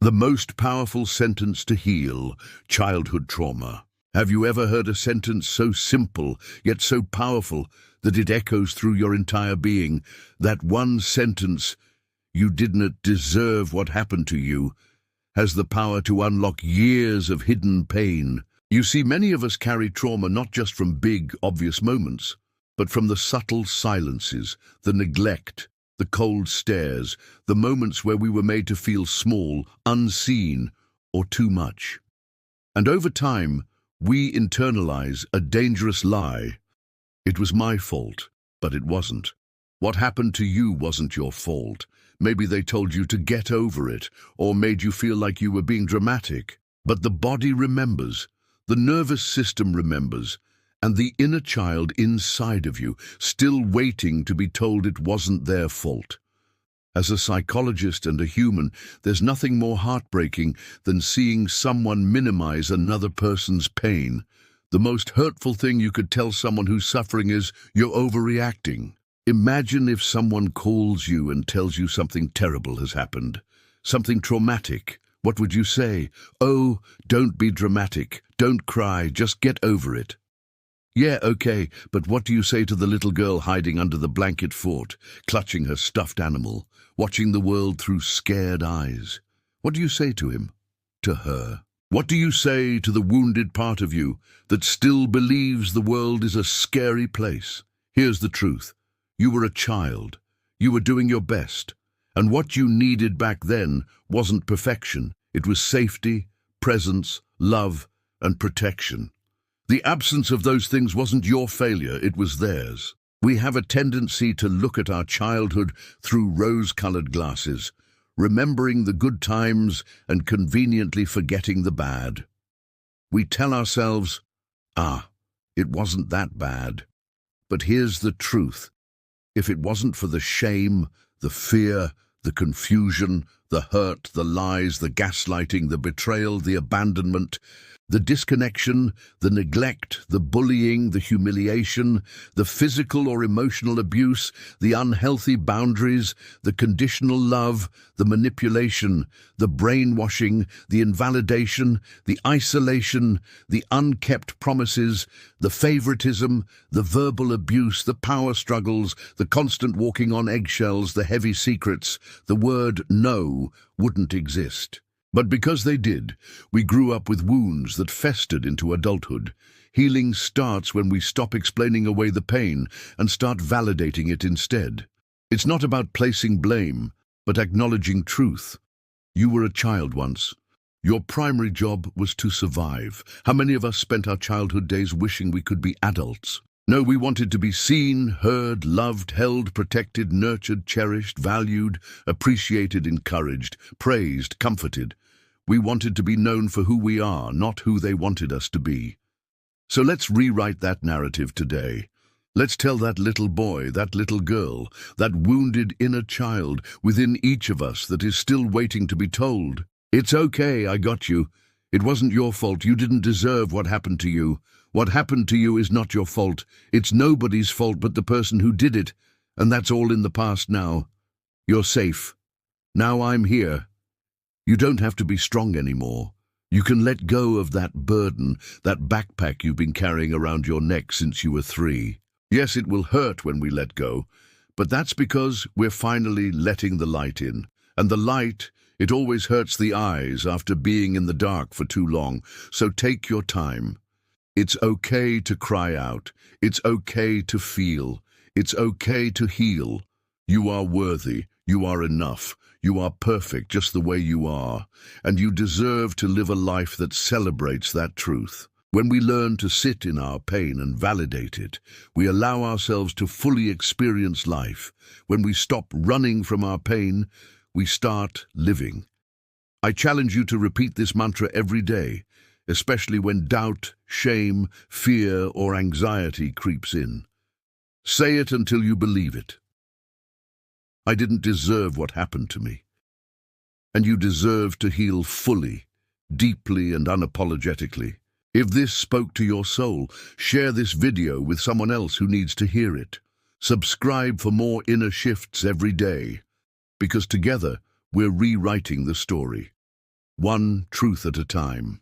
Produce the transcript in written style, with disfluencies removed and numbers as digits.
The most powerful sentence to heal childhood trauma. Have you ever heard a sentence so simple, yet so powerful, that it echoes through your entire being? That one sentence, "You didn't deserve what happened to you," has the power to unlock years of hidden pain. You see, many of us carry trauma not just from big, obvious moments, but from the subtle silences, the neglect, the cold stares, the moments where we were made to feel small, unseen, or too much. And over time, we internalize a dangerous lie. It was my fault, but it wasn't. What happened to you wasn't your fault. Maybe they told you to get over it, or made you feel like you were being dramatic. But the body remembers, the nervous system remembers, and the inner child inside of you, still waiting to be told it wasn't their fault. As a psychologist and a human, there's nothing more heartbreaking than seeing someone minimize another person's pain. The most hurtful thing you could tell someone who's suffering is, "You're overreacting." Imagine if someone calls you and tells you something terrible has happened, something traumatic. What would you say? "Oh, don't be dramatic, don't cry, just get over it." Yeah, okay, but what do you say to the little girl hiding under the blanket fort, clutching her stuffed animal, watching the world through scared eyes? What do you say to him? To her? What do you say to the wounded part of you that still believes the world is a scary place? Here's the truth. You were a child. You were doing your best. And what you needed back then wasn't perfection. It was safety, presence, love, and protection. The absence of those things wasn't your failure, it was theirs. We have a tendency to look at our childhood through rose-colored glasses, remembering the good times and conveniently forgetting the bad. We tell ourselves, it wasn't that bad. But here's the truth. If it wasn't for the shame, the fear, the confusion, the hurt, the lies, the gaslighting, the betrayal, the abandonment, the disconnection, the neglect, the bullying, the humiliation, the physical or emotional abuse, the unhealthy boundaries, the conditional love, the manipulation, the brainwashing, the invalidation, the isolation, the unkept promises, the favoritism, the verbal abuse, the power struggles, the constant walking on eggshells, the heavy secrets, the word no wouldn't exist. But because they did, we grew up with wounds that festered into adulthood. Healing starts when we stop explaining away the pain and start validating it instead. It's not about placing blame, but acknowledging truth. You were a child once. Your primary job was to survive. How many of us spent our childhood days wishing we could be adults? No, we wanted to be seen, heard, loved, held, protected, nurtured, cherished, valued, appreciated, encouraged, praised, comforted. We wanted to be known for who we are, not who they wanted us to be. So let's rewrite that narrative today. Let's tell that little boy, that little girl, that wounded inner child within each of us that is still waiting to be told, "It's okay, I got you. It wasn't your fault. You didn't deserve what happened to you. What happened to you is not your fault. It's nobody's fault but the person who did it, and that's all in the past now. You're safe. Now I'm here. You don't have to be strong anymore. You can let go of that burden, that backpack you've been carrying around your neck since you were 3. Yes, it will hurt when we let go, but that's because we're finally letting the light in. And the light, it always hurts the eyes after being in the dark for too long, so take your time. It's okay to cry out. It's okay to feel. It's okay to heal. You are worthy. You are enough. You are perfect just the way you are. And you deserve to live a life that celebrates that truth. When we learn to sit in our pain and validate it, we allow ourselves to fully experience life. When we stop running from our pain, we start living. I challenge you to repeat this mantra every day, especially when doubt, shame, fear, or anxiety creeps in. Say it until you believe it. I didn't deserve what happened to me. And you deserve to heal fully, deeply, and unapologetically. If this spoke to your soul, share this video with someone else who needs to hear it. Subscribe for more inner shifts every day, because together we're rewriting the story. one truth at a time.